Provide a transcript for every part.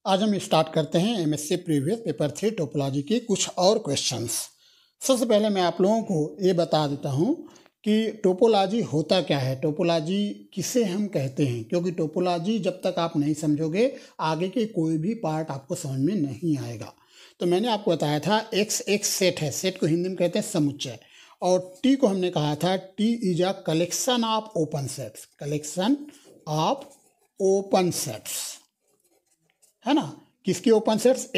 आज हम स्टार्ट करते हैं एमएससी प्रीवियस पेपर 3 टोपोलॉजी के कुछ और क्वेश्चंस। सबसे पहले मैं आप लोगों को ये बता देता हूँ कि टोपोलॉजी होता क्या है, टोपोलॉजी किसे हम कहते हैं, क्योंकि टोपोलॉजी जब तक आप नहीं समझोगे आगे के कोई भी पार्ट आपको समझ में नहीं आएगा। तो मैंने आपको बताया था एक्स एक सेट है, सेट को हिंदी में कहते हैं समुच्चय, और टी को हमने कहा था T is a collection of open sets, collection of open sets, है ना। किसके ओपन सेट्स?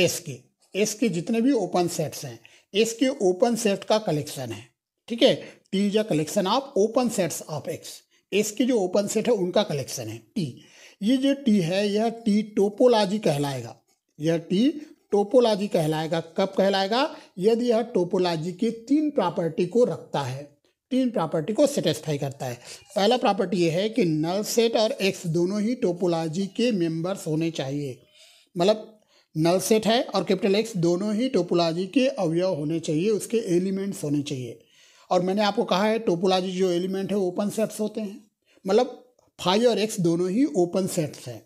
एस के जितने भी ओपन सेट्स हैं, एस के ओपन सेट का कलेक्शन है, ठीक है। T is a collection of open sets of x, S के जो ओपन सेट है उनका कलेक्शन है टी। ये जो टी है यह टी टोपोलॉजी कहलाएगा, यह टी टोपोलॉजी कहलाएगा। कब कहलाएगा? यदि यह टोपोलॉजी के तीन प्रॉपर्टी को रखता है, तीन प्रॉपर्टी को सेटिस्फाई करता है। पहला प्रॉपर्टी यह है कि नल सेट और एक्स दोनों ही टोपोलॉजी के मेंबर्स होने चाहिए, मतलब नल सेट है और कैपिटल एक्स दोनों ही टोपोलॉजी के अवयव होने चाहिए, उसके एलिमेंट्स होने चाहिए। और मैंने आपको कहा है टोपोलॉजी जो एलिमेंट है ओपन सेट्स होते हैं, मतलब फाई और एक्स दोनों ही ओपन सेट्स हैं,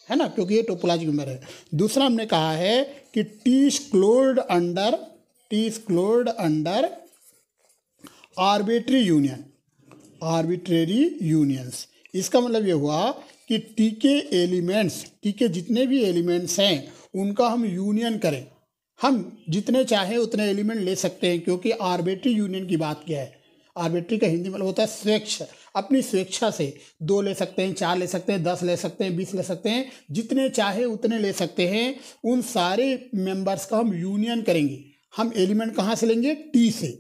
है ना, क्योंकि ये टोपोलॉजी मेंबर है। दूसरा हमने कहा है कि T is closed under arbitrary union, arbitrary unions. इसका मतलब ये हुआ कि टी के एलिमेंट्स, टी के जितने भी एलिमेंट्स हैं उनका हम यूनियन करें, हम जितने चाहें उतने एलिमेंट ले सकते हैं, क्योंकि आर्बिट्री यूनियन की बात किया है। आर्बिट्री का हिंदी मतलब होता है स्वेच्छ, अपनी स्वेच्छा से 2 ले सकते हैं, 4 ले सकते हैं, 10 ले सकते हैं, 20 ले सकते हैं, जितने चाहे उतने ले सकते हैं। उन सारे मेंबर्स का हम यूनियन करेंगे। हम एलिमेंट कहाँ से लेंगे? टी से,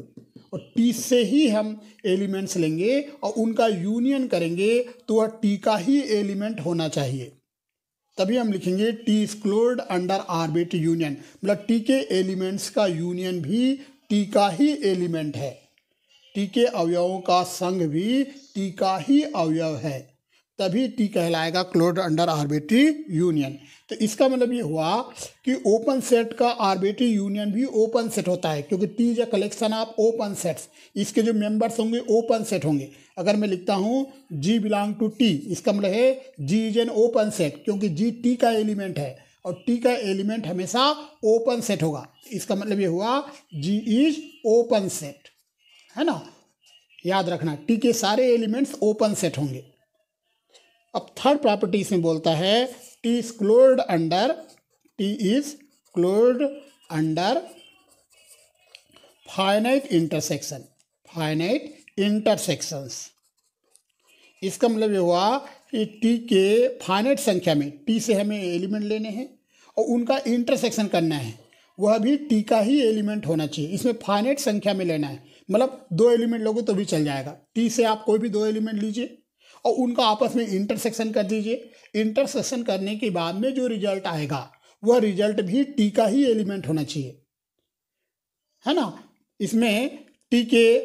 और टी से ही हम एलिमेंट्स लेंगे और उनका यूनियन करेंगे, तो वह टी का ही एलिमेंट होना चाहिए। तभी हम लिखेंगे T is closed under arbitrary union, मतलब टी के एलिमेंट्स का यूनियन भी टी का ही एलिमेंट है, टी के अवयवों का संघ भी टी का ही अवयव है, तभी टी कहलाएगा क्लोज्ड अंडर आर्बिट्री यूनियन। तो इसका मतलब ये हुआ कि ओपन सेट का आर्बिट्री यूनियन भी ओपन सेट होता है, क्योंकि T is a collection of open sets, इसके जो मेंबर्स होंगे ओपन सेट होंगे। अगर मैं लिखता हूँ जी बिलोंग टू टी, इसका मतलब है जी इज एन ओपन सेट, क्योंकि जी टी का एलिमेंट है और टी का एलिमेंट हमेशा ओपन सेट होगा। इसका मतलब ये हुआ जी इज ओपन सेट, है ना, याद रखना टी के सारे एलिमेंट्स ओपन सेट होंगे। अब थर्ड प्रॉपर्टी इसमें बोलता है T is closed under finite intersections. इसका मतलब ये हुआ कि टी के फाइनाइट संख्या में, टी से हमें एलिमेंट लेने हैं और उनका इंटरसेक्शन करना है, वह भी टी का ही एलिमेंट होना चाहिए। इसमें फाइनाइट संख्या में लेना है, मतलब 2 एलिमेंट लोगे तो भी चल जाएगा। टी से आप कोई भी 2 एलिमेंट लीजिए और उनका आपस में इंटरसेक्शन कर दीजिए। इंटरसेक्शन करने के बाद में जो रिजल्ट आएगा वह रिजल्ट भी टी का ही एलिमेंट होना चाहिए, है ना। इसमें टी के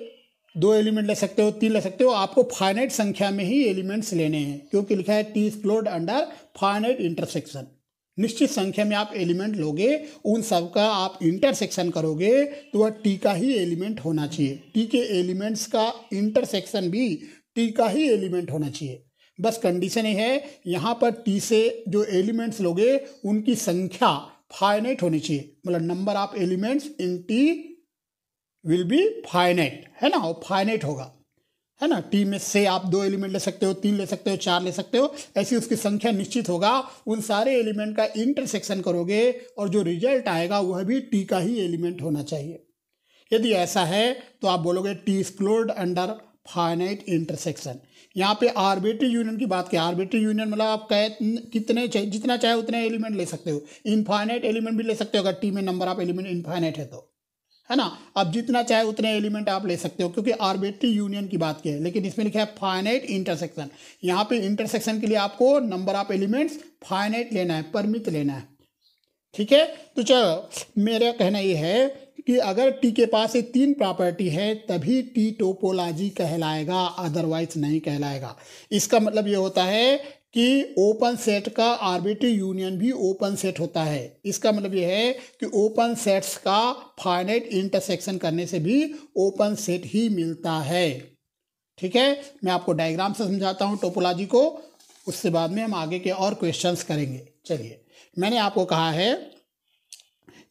2 एलिमेंट ले सकते हो, 3 ले सकते हो, आपको फाइनाइट संख्या में ही एलिमेंट्स लेने हैं, क्योंकि लिखा है T is closed under finite intersection. निश्चित संख्या में आप एलिमेंट लोगे, उन सब का आप इंटरसेक्शन करोगे, तो वह टी का ही एलिमेंट होना चाहिए। टी के एलिमेंट्स का इंटरसेक्शन भी टी का ही एलिमेंट होना चाहिए। बस कंडीशन ये है, यहाँ पर टी से जो एलिमेंट्स लोगे उनकी संख्या फाइनाइट होनी चाहिए, मतलब number of elements in T will be finite, है ना, वो फाइनाइट होगा, है ना। टी में से आप 2 एलिमेंट ले सकते हो, 3 ले सकते हो, 4 ले सकते हो, ऐसी उसकी संख्या निश्चित होगा। उन सारे एलिमेंट का इंटरसेक्शन करोगे और जो रिजल्ट आएगा वह भी टी का ही एलिमेंट होना चाहिए। यदि ऐसा है तो आप बोलोगे T is closed under finite intersection. यहाँ पे आर्बिट्री यूनियन की बात की, आर्बिट्री यूनियन मतलब आप कितने जितना चाहे उतने एलिमेंट ले सकते हो, इनफाइनाइट एलिमेंट भी ले सकते हो अगर टी में नंबर ऑफ एलिमेंट इनफाइनाइट है तो, है ना। अब जितना चाहे उतने एलिमेंट आप ले सकते हो, क्योंकि आर्बिट्री यूनियन की बात की है, लेकिन इसमें लिखा है फाइनाइट इंटरसेक्शन। यहाँ पे इंटरसेक्शन के लिए आपको नंबर ऑफ एलिमेंट्स फाइनाइट लेना है, परिमित लेना है, ठीक है। तो चलो मेरा कहना ये है कि अगर टी के पास ये 3 प्रॉपर्टी है तभी टी टोपोलॉजी कहलाएगा, अदरवाइज नहीं कहलाएगा। इसका मतलब ये होता है कि ओपन सेट का आर्बिट्री यूनियन भी ओपन सेट होता है। इसका मतलब ये है कि ओपन सेट्स का फाइनाइट इंटरसेक्शन करने से भी ओपन सेट ही मिलता है, ठीक है। मैं आपको डायग्राम से समझाता हूँ टोपोलॉजी को, उससे बाद में हम आगे के और क्वेश्चंस करेंगे। चलिए, मैंने आपको कहा है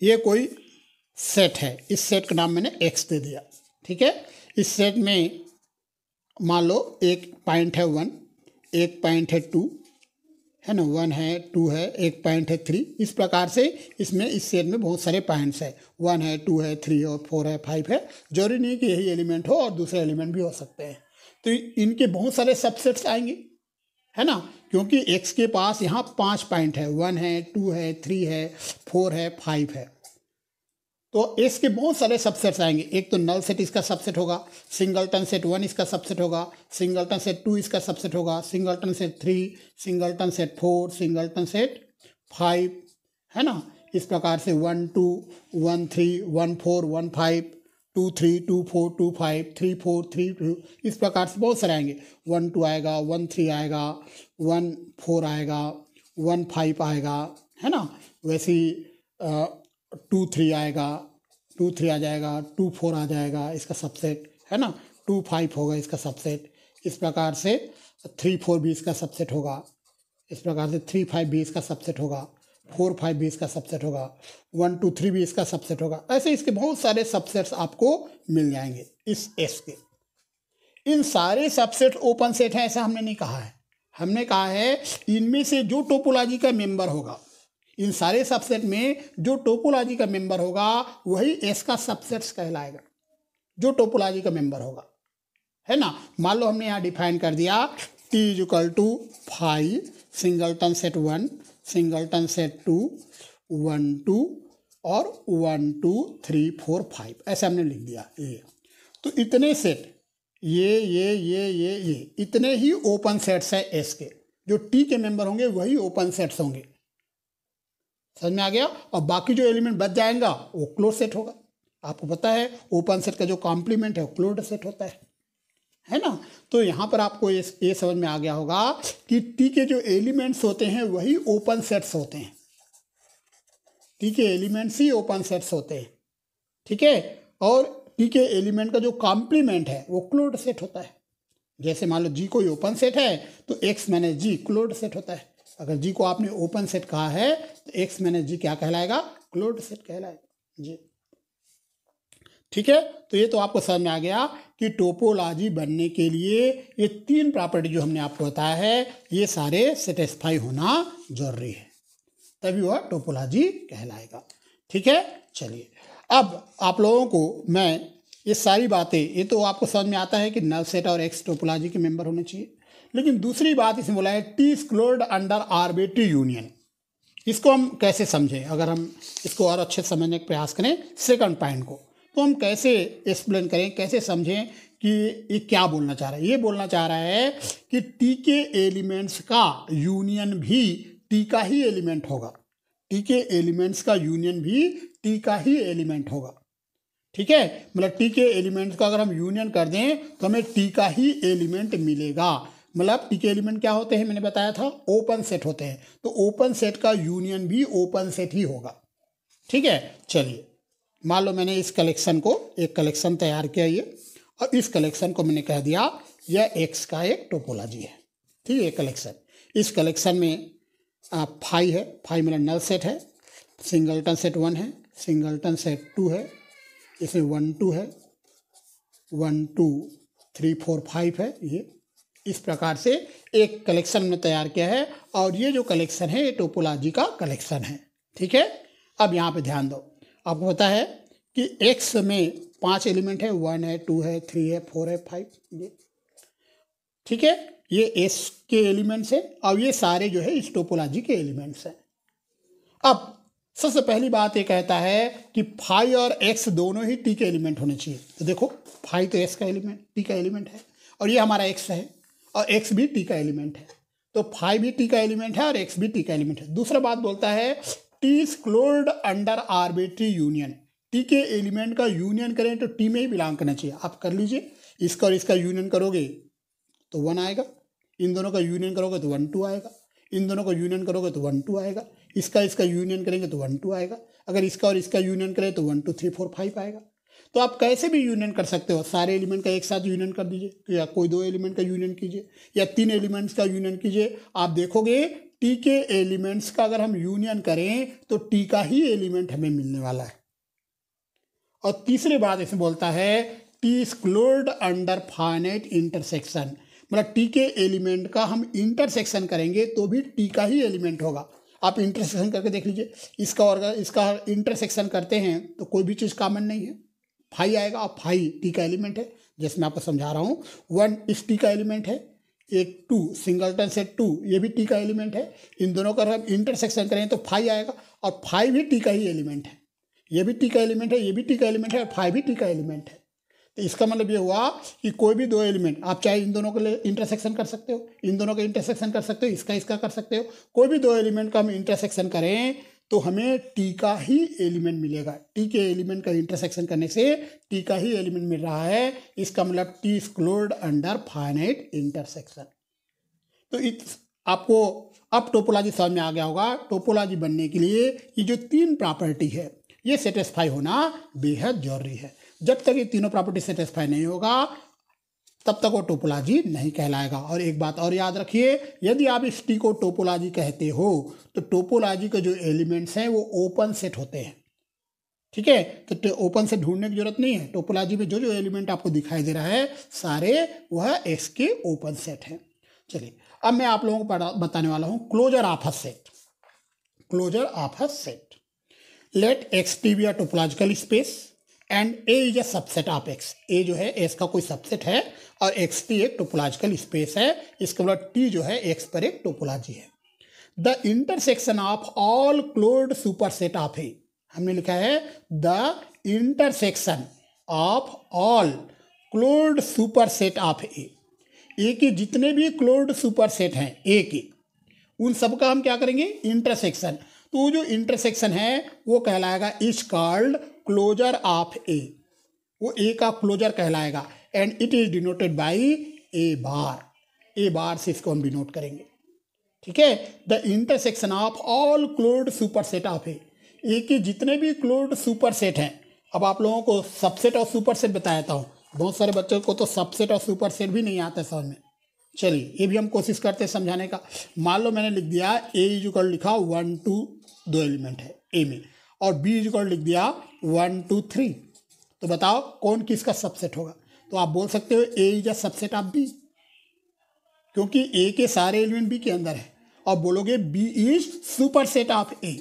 ये कोई सेट है, इस सेट का नाम मैंने एक्स दे दिया, ठीक है। इस सेट में मान लो एक पॉइंट है 1, एक पॉइंट है 2, है ना, 1 है, 2 है, एक पॉइंट है 3। इस प्रकार से इसमें इस सेट में बहुत सारे पॉइंट्स है, 1 है, 2 है, 3 और 4 है, 5 है। जरूरी नहीं कि यही एलिमेंट हो और दूसरे एलिमेंट भी हो सकते हैं। तो इनके बहुत सारे सबसेट्स आएंगे, है ना, क्योंकि x के पास यहाँ 5 पॉइंट है, 1 है, 2 है, 3 है, 4 है, 5 है। तो x के बहुत सारे सबसेट्स आएंगे। एक तो नल सेट इसका सबसेट होगा, सिंगलटन सेट 1 इसका सबसेट होगा, सिंगलटन सेट 2 इसका सबसेट होगा, singleton set 3, singleton set 4, singleton set 5, है ना। इस प्रकार से 1 2 1 3 1 4 1 5 2 3 2 4 2 5 3 4 3 2, इस प्रकार से बहुत सारे आएंगे। 1 2 आएगा, 1 3 आएगा, 1 4 आएगा, 1 5 आएगा, है ना। वैसे ही 2 3 आएगा, 2 3 आ जाएगा, 2 4 आ जाएगा इसका सबसेट, है ना। 2 5 होगा इसका सबसेट। इस प्रकार से 3 4 भी इसका सबसेट होगा। इस प्रकार से 3 5 भी इसका सबसेट होगा, 4 5 भी इसका सबसेट होगा, 1 2 3 भी इसका सबसेट होगा। ऐसे इसके बहुत सारे सबसेट्स आपको मिल जाएंगे इस एस के। इन सारे सबसेट ओपन सेट हैं ऐसा हमने नहीं कहा है। हमने कहा है इनमें से जो टोपोलॉजी का मेंबर होगा, इन सारे सबसेट में जो टोपोलॉजी का मेंबर होगा वही एस का सबसेट्स कहलाएगा, जो टोपोलॉजी का मेंबर होगा, है ना। मान लो हमने यहाँ डिफाइन कर दिया T = 5 singleton set 1, singleton set 2, 1 2 और 1 2 3 4 5, ऐसे हमने लिख दिया ये। तो इतने सेट ये इतने ही ओपन सेट्स है एस के। जो टी के मेंबर होंगे वही ओपन सेट्स होंगे, समझ में आ गया। और बाकी जो एलिमेंट बच जाएगा वो क्लोज सेट होगा। आपको पता है ओपन सेट का जो कॉम्प्लीमेंट है वो क्लोज्ड सेट होता है ना। तो यहाँ पर आपको ये समझ में आ गया होगा कि टी के जो एलिमेंट्स होते हैं वही ओपन सेट्स होते हैं। टी के एलिमेंट्स ही ओपन सेट्स होते हैं, ठीक है। और टी के एलिमेंट का जो कॉम्प्लीमेंट है वो क्लोज्ड सेट होता है। जैसे मान लो जी कोई ओपन सेट है तो एक्स माइनस जी क्लोज्ड सेट होता है। अगर जी को आपने ओपन सेट कहा है तो एक्स माइनस जी क्या कहलाएगा, क्लोज्ड सेट कहलाएगा जी, ठीक है। तो ये तो आपको समझ में आ गया कि टोपोलॉजी बनने के लिए ये 3 प्रॉपर्टी जो हमने आपको बताया है ये सारे सेटिस्फाई होना जरूरी है, तभी वह टोपोलॉजी कहलाएगा, ठीक है। चलिए अब आप लोगों को मैं ये सारी बातें, ये तो आपको समझ में आता है कि नल सेट और एक्स टोपोलॉजी के मेंबर होने चाहिए। लेकिन दूसरी बात इसमें बोला है T is closed under arbitrary union. इसको हम कैसे समझें, अगर हम इसको और अच्छे से समझने का प्रयास करें सेकंड पॉइंट को, तो हम कैसे एक्सप्लेन करें, कैसे समझें कि ये क्या बोलना चाह रहा है। ये बोलना चाह रहा है कि टी के एलिमेंट्स का यूनियन भी टी का ही एलिमेंट होगा। टी के एलिमेंट्स का यूनियन भी टी का ही एलिमेंट होगा, ठीक है। मतलब टी के एलिमेंट्स का अगर हम यूनियन कर दें तो हमें टी का ही एलिमेंट मिलेगा। मतलब टी के एलिमेंट क्या होते हैं, मैंने बताया था ओपन सेट होते हैं। तो ओपन सेट का यूनियन भी ओपन सेट ही होगा, ठीक है। चलिए मान लो मैंने इस कलेक्शन को, एक कलेक्शन तैयार किया ये, और इस कलेक्शन को मैंने कह दिया यह एक्स का एक टोपोलॉजी है, ठीक है। कलेक्शन, इस कलेक्शन में 5 है, 5 मतलब नल सेट है, सिंगलटन सेट 1 है, सिंगलटन सेट 2 है, इसमें 1 2 है, 1 2 3 4 5 है। ये इस प्रकार से एक कलेक्शन में तैयार किया है, और ये जो कलेक्शन है ये टोपोलॉजी का कलेक्शन है, ठीक है। अब यहाँ पे ध्यान दो, आपको पता है कि एक्स में 5 एलिमेंट है, 1 है, 2 है, 3 है, 4 है, 5, ये ठीक है। ये एस के एलिमेंट्स है और ये सारे जो है इस टोपोलॉजी के एलिमेंट्स हैं। अब सबसे पहली बात ये कहता है कि फाई और एक्स दोनों ही टी के एलिमेंट होने चाहिए। तो देखो फाई तो एस का एलिमेंट, टी का एलिमेंट है, और ये हमारा एक्स है, और एक्स भी टी का एलिमेंट है। तो फाई भी टी का एलिमेंट है और एक्स भी टी का एलिमेंट है। दूसरा बात बोलता है T is closed under arbitrary union. T के एलिमेंट का यूनियन करें तो टी में ही बिलोंग करना चाहिए। आप कर लीजिए, इसका और इसका यूनियन करोगे तो 1 आएगा, इन दोनों का यूनियन करोगे तो 1 2 आएगा, इन दोनों का यूनियन करोगे तो 1 2 आएगा, इसका यूनियन करेंगे तो 1 2 आएगा, अगर इसका और इसका यूनियन करें तो 1 2 3 4 5 आएगा। तो आप कैसे भी यूनियन कर सकते हो, सारे एलिमेंट का एक साथ यूनियन कर दीजिए, या कोई 2 एलिमेंट का यूनियन कीजिए, या 3 एलिमेंट्स का यूनियन कीजिए। आप देखोगे टी के एलिमेंट्स का अगर हम यूनियन करें तो टी का ही एलिमेंट हमें मिलने वाला है। और तीसरी बात इसमें बोलता है T is closed under finite intersection, मतलब टी के एलिमेंट का हम इंटरसेक्शन करेंगे तो भी टी का ही एलिमेंट होगा। आप इंटरसेक्शन करके देख लीजिए, इसका और इसका इंटरसेक्शन करते हैं तो कोई भी चीज़ कॉमन नहीं है, फाई आएगा और फाई टी का एलिमेंट है। जैसे मैं आपको समझा रहा हूँ, 1 इस टी का एलिमेंट है, एक 2 सिंगलटन सेट 2 ये भी टी का एलिमेंट है। इन दोनों का हम इंटरसेक्शन करें तो फाई आएगा और फाई भी टी का ही एलिमेंट है, ये भी टी का एलिमेंट है, ये भी टी का एलिमेंट है और फाई भी टी का एलिमेंट है। तो इसका मतलब ये हुआ कि कोई भी दो एलिमेंट, आप चाहे इन दोनों के लिए इंटरसेक्शन कर सकते हो, इन दोनों का इंटरसेक्शन कर सकते हो, इसका कर सकते हो, कोई भी दो एलिमेंट का हम इंटरसेक्शन करें तो हमें टी का ही एलिमेंट मिलेगा। टी के एलिमेंट का इंटरसेक्शन करने से टी का ही एलिमेंट मिल रहा है, इसका मतलब T is closed under finite intersection. तो आपको अब टोपोलॉजी समझ में आ गया होगा। टोपोलॉजी बनने के लिए ये जो 3 प्रॉपर्टी है ये सेटिस्फाई होना बेहद जरूरी है। जब तक ये तीनों प्रॉपर्टी सेटिस्फाई नहीं होगा तब तक वो टोपोलॉजी नहीं कहलाएगा। और एक बात और याद रखिए, यदि आप इस टी को टोपोलॉजी कहते हो तो टोपोलॉजी के जो एलिमेंट्स हैं वो ओपन सेट होते हैं, ठीक है। तो ओपन सेट ढूंढने की जरूरत नहीं है, टोपोलॉजी में जो जो एलिमेंट आपको दिखाई दे रहा है सारे वह एक्स के ओपन सेट हैं। चलिए अब मैं आप लोगों को बताने वाला हूँ closure of a set. Closure of a set, let X T be a topological space and A is a subset of X. A जो है एस का कोई सबसेट है और एक्स टी एक टोपोलॉजिकल स्पेस है, इसका मतलब टी जो है एक्स पर एक टोपोलॉजी है। The intersection of all closed superset of A, हमने लिखा है the intersection of all closed superset of A. A के जितने भी क्लोज्ड सुपरसेट हैं ए के, उन सब का हम क्या करेंगे इंटरसेक्शन। तो जो इंटरसेक्शन है वो कहलाएगा is called closure of A, वो ए का क्लोजर कहलाएगा। And it is denoted by A bar, A bar से इसको हम डिनोट करेंगे, ठीक है। The intersection of all closed superset of A, A के जितने भी क्लोज्ड सुपरसेट हैं। अब आप लोगों को सबसेट और सुपरसेट बताया था, बहुत सारे बच्चों को तो सबसेट और सुपरसेट भी नहीं आता समझ में। चलिए ये भी हम कोशिश करते हैं समझाने का। मान लो मैंने लिख दिया ए इक्वल लिखा 1 2 दो एलिमेंट है ए में, और बी इक्वल लिख दिया 1 2 3, तो बताओ कौन किसका सबसेट होगा। तो आप बोल सकते हो A is a subset of B, क्योंकि ए के सारे एलिमेंट बी के अंदर है। और बोलोगे B is superset of A,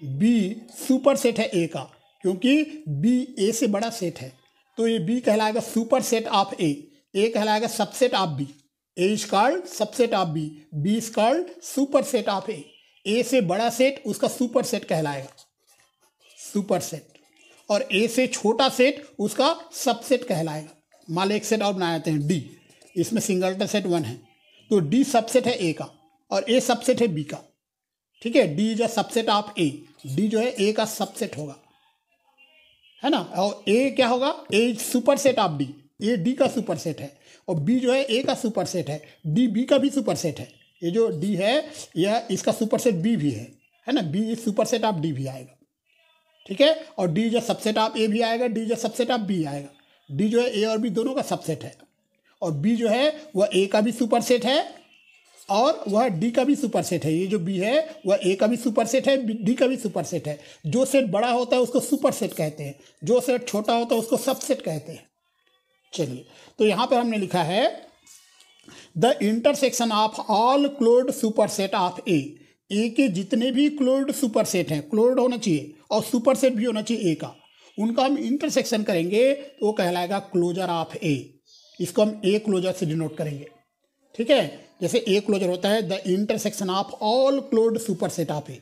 B superset है ए का, क्योंकि बी ए से बड़ा सेट है, तो ये बी कहलाएगा सुपरसेट ऑफ ए कहलाएगा subset of B. A is called subset of B, B is called superset of A से बड़ा सेट उसका सुपरसेट कहलाएगा, सुपरसेट। और ए से छोटा सेट उसका सबसेट कहलाएगा। मान लो एक सेट और बनाते हैं डी, इसमें सिंगलटन सेट 1 है, तो डी सबसेट है ए का और ए सबसेट है बी का, ठीक है। D is a subset of A, D जो है ए का सबसेट होगा, है ना। और ए क्या होगा, A is superset of D, A D का सुपरसेट है, और बी जो है ए का सुपरसेट है, डी बी का भी सुपरसेट है। ये जो डी है यह इसका सुपरसेट बी भी है ना, B is superset of D भी आएगा, ठीक है। और डी जो सबसेट ऑफ ए भी आएगा, डी जो सबसेट ऑफ बी आएगा। डी जो है ए और बी दोनों का सबसेट है, और बी जो है वह ए का भी सुपरसेट है और वह डी का भी सुपरसेट है। ये जो बी है वह ए का भी सुपरसेट है, डी का भी सुपरसेट है। जो सेट बड़ा होता है उसको सुपरसेट कहते हैं, जो सेट छोटा होता है उसको सबसेट कहते हैं। चलिए तो यहाँ पर हमने लिखा है the intersection of all closed superset of A, A के जितने भी क्लोज्ड सुपरसेट हैं, क्लोज्ड होना चाहिए और सुपरसेट भी होना चाहिए ए का, उनका हम इंटरसेक्शन करेंगे तो वो कहलाएगा क्लोजर ऑफ ए। इसको हम ए क्लोजर से डिनोट करेंगे, ठीक है। जैसे ए क्लोजर होता है the intersection of all closed superset of A,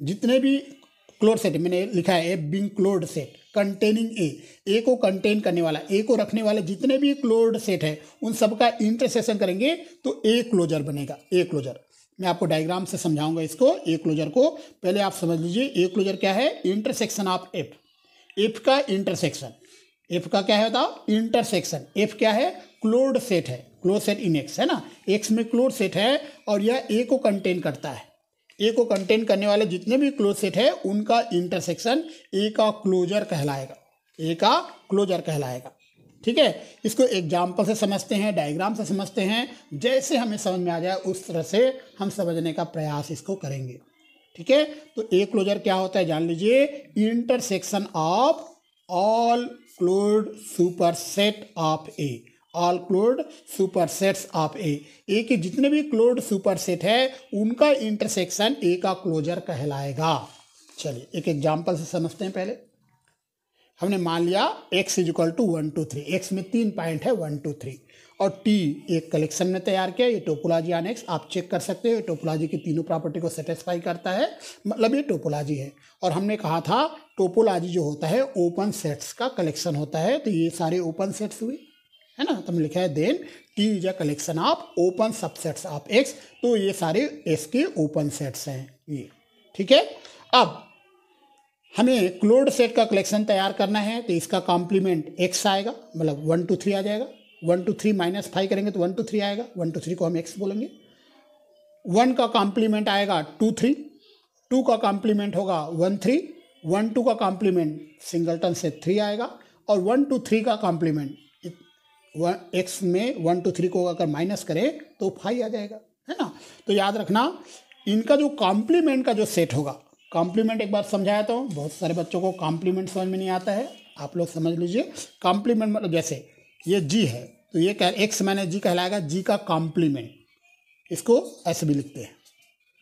जितने भी क्लोज्ड सेट, मैंने लिखा है A being closed set containing A को कंटेन करने वाला, ए को रखने वाले जितने भी क्लोज्ड सेट है उन सब का इंटरसेक्शन करेंगे तो ए क्लोजर बनेगा। ए क्लोजर मैं आपको डायग्राम से समझाऊंगा इसको। ए क्लोजर को पहले आप समझ लीजिए, ए क्लोजर क्या है, इंटरसेक्शन ऑफ एफ, एफ का इंटरसेक्शन, एफ का क्या है बताओ इंटरसेक्शन। एफ क्या है, क्लोज्ड सेट है, क्लोज सेट इन एक्स है ना, एक्स में क्लोज सेट है और यह ए को कंटेन करता है। ए को कंटेन करने वाले जितने भी क्लोज सेट है उनका इंटरसेक्शन ए का क्लोजर कहलाएगा, ए का क्लोजर कहलाएगा। ठीक है, इसको एग्जाम्पल से समझते हैं, डायग्राम से समझते हैं, जैसे हमें समझ में आ जाए उस तरह से हम समझने का प्रयास इसको करेंगे। ठीक है, तो ए क्लोजर क्या होता है जान लीजिए, intersection of all closed superset of A, all closed supersets of A के जितने भी क्लोज्ड सुपरसेट है उनका इंटरसेक्शन ए का क्लोजर कहलाएगा। चलिए एक एग्जाम्पल से समझते हैं। पहले हमने मान लिया x is equal to 1 2 3, x में 3 पॉइंट है 1 2 3, और t एक कलेक्शन में तैयार किया। ये टोपोलॉजी ऑन x आप चेक कर सकते हो, टोपोलॉजी की तीनों प्रॉपर्टी को सेटिस्फाई करता है, मतलब ये टोपोलॉजी है। और हमने कहा था टोपोलॉजी जो होता है ओपन सेट्स का कलेक्शन होता है, तो ये सारे ओपन सेट्स हुए, है ना। तो हमने लिखा है then T is a collection of open subsets of X, तो ये सारे एस के ओपन सेट्स हैं ये। ठीक है, अब हमें क्लोज्ड सेट का कलेक्शन तैयार करना है, तो इसका कॉम्प्लीमेंट एक्स आएगा, मतलब 1 2 3 आ जाएगा। 1 2 3 माइनस 5 करेंगे तो 1 2 3 आएगा, 1 2 3 को हम एक्स बोलेंगे। 1 का कॉम्प्लीमेंट आएगा 2 3, 2 का कॉम्प्लीमेंट होगा 1 3, 1 2 का कॉम्प्लीमेंट सिंगलटन से 3 आएगा, और 1 2 3 का कॉम्प्लीमेंट एक्स में 1 2 3 को अगर माइनस करें तो 5 आ जाएगा, है ना। तो याद रखना इनका जो कॉम्प्लीमेंट का जो सेट होगा, कॉम्प्लीमेंट एक बार समझाया तो बहुत सारे बच्चों को कॉम्प्लीमेंट समझ में नहीं आता है, आप लोग समझ लीजिए। कॉम्प्लीमेंट मतलब जैसे ये जी है तो ये क्या, एक्स माइनस जी कहलाएगा जी का कॉम्प्लीमेंट, इसको ऐसे भी लिखते हैं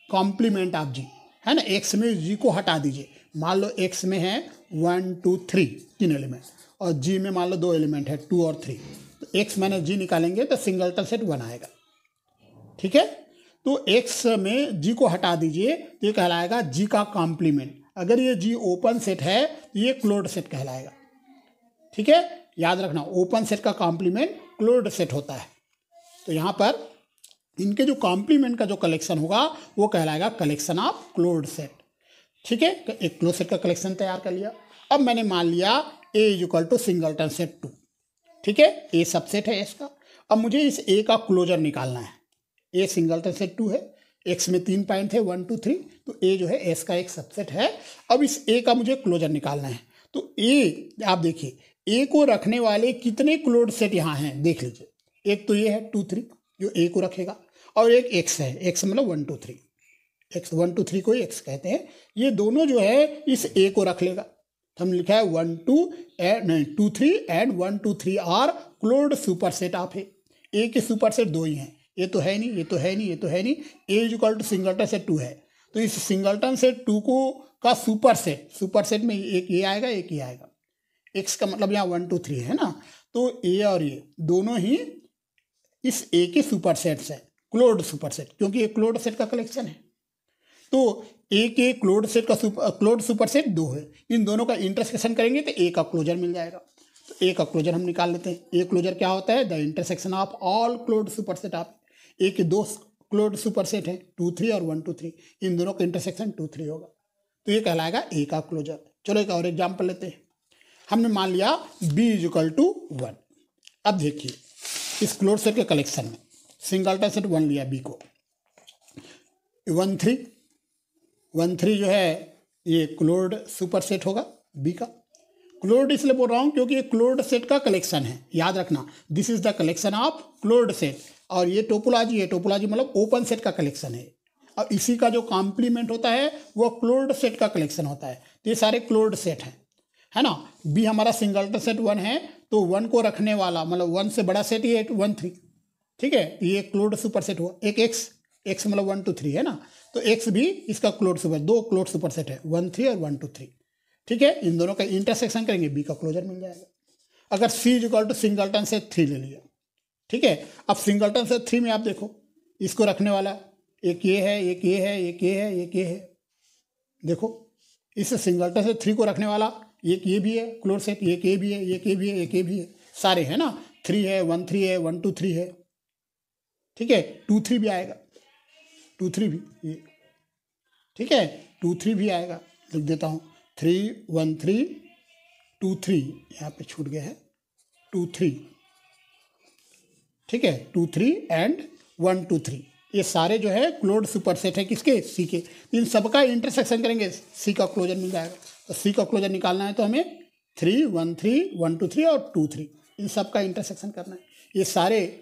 कॉम्प्लीमेंट ऑफ जी, है ना। एक्स में जी को हटा दीजिए, मान लो एक्स में है 1 2 3 3 एलिमेंट, और जी में मान लो 2 एलिमेंट है 2 और 3, तो एक्स माइनस जी निकालेंगे तो सिंगलटन सेट 1 आएगा। ठीक है, तो x में g को हटा दीजिए तो ये कहलाएगा g का कॉम्प्लीमेंट। अगर ये g ओपन सेट है तो ये क्लोज्ड सेट कहलाएगा। ठीक है, याद रखना ओपन सेट का कॉम्प्लीमेंट क्लोज्ड सेट होता है। तो यहाँ पर इनके जो कॉम्प्लीमेंट का जो कलेक्शन होगा वो कहलाएगा कलेक्शन ऑफ क्लोज्ड सेट। ठीक है, एक क्लोज सेट का कलेक्शन तैयार कर लिया। अब मैंने मान लिया a is equal to singleton set 2। ठीक है, a सबसेट है इसका। अब मुझे इस a का क्लोजर निकालना है। ए सिंगलटन सेट 2 है, एक्स में 3 पॉइंट है 1 2 3, तो ए जो है एस का एक सबसेट है। अब इस ए का मुझे क्लोजर निकालना है, तो ए आप देखिए ए को रखने वाले कितने क्लोज्ड सेट यहाँ हैं देख लीजिए। एक तो ये है 2 3 जो ए को रखेगा, और एक एक्स है, एक्स मतलब 1 2 3, एक्स 1 2 3 को एक्स कहते हैं। ये दोनों जो है इस ए को रख लेगा। हम लिखा है 1 2 2 3 and 1 2 3 are closed super set of A के सुपर सेट 2 ही हैं, ये तो है नहीं, ये तो है नहीं, ये तो है नहीं। A is equal to singleton set 2 है, तो इस सिंगलटन सेट 2 को का सुपर सेट में एक ये आएगा एक ये आएगा। एक्स का मतलब यहाँ 1 2 3 है ना, तो ए और ये दोनों ही इस ए के सुपर सेट्स है, क्लोज्ड सुपर सेट, क्योंकि ये क्लोज्ड सेट का कलेक्शन है। तो ए के क्लोज्ड सेट का क्लोज्ड सुपर सेट 2 है, इन दोनों का इंटरसेक्शन करेंगे तो ए का क्लोजर मिल जाएगा। तो ए का क्लोजर हम निकाल लेते हैं। ए क्लोजर क्या होता है, the intersection of all closed super set of A के 2 क्लोज्ड सुपर सेट हैं 2 3 और 1 2 3, इन दोनों का इंटरसेक्शन 2 3 होगा, तो ये कहलाएगा ए का क्लोजर। चलो एक और एग्जाम्पल लेते हैं। हमने मान लिया b इज इक्वल टू 1। अब देखिए इस क्लोज्ड सेट के कलेक्शन में सिंगलटन सेट 1 लिया b को, 1 3 1 3 जो है ये क्लोज्ड सुपर सेट होगा b का। क्लोज्ड इसलिए बोल रहा हूँ क्योंकि ये क्लोज्ड सेट का कलेक्शन है, याद रखना this is the collection of closed set, और ये टोपोलॉजी है, टोपोलॉजी मतलब ओपन सेट का कलेक्शन है। और इसी का जो कॉम्प्लीमेंट होता है वो क्लोज्ड सेट का कलेक्शन होता है, तो ये सारे क्लोज्ड सेट हैं, है ना। बी हमारा सिंगलटन सेट 1 है, तो 1 को रखने वाला मतलब 1 से बड़ा सेट ये 1 3, ठीक है, ये क्लोज्ड सुपर सेट हुआ। एक एक्स मतलब 1 2 3 है ना, तो एक्स भी इसका closed super, 2 closed super set है 1 3 और 1 2 3, ठीक है। इन दोनों का इंटरसेक्शन करेंगे बी का क्लोजर मिल जाएगा। अगर C is equal to singleton set 3 ले लिया, ठीक है। अब सिंगलटन सेट 3 में आप देखो इसको रखने वाला एक ये है, एक ये है, एक ये है, एक ये है, देखो इस सिंगलटन सेट 3 को रखने वाला एक ये भी है क्लोज सेट, एक ये भी है, एक ये भी है, एक ये भी है, सारे है ना। 3 है 1 3 है 1 2 3 है, ठीक है। 2 3 भी आएगा, 2 3 भी ये, ठीक है, 2 3 भी आएगा, लिख देता हूँ 3 1 3 2 3, यहाँ पे छूट गया है 2 3, ठीक है, 2 3 एंड 1 2 3, ये सारे जो है क्लोज्ड सुपर सेट है किसके, सी के। इन सबका इंटरसेक्शन करेंगे सी का क्लोजर मिल जाएगा। तो सी का क्लोजर निकालना है तो हमें 3 1 3 1 2 3 और 2 3, इन सब का इंटरसेक्शन करना है। ये सारे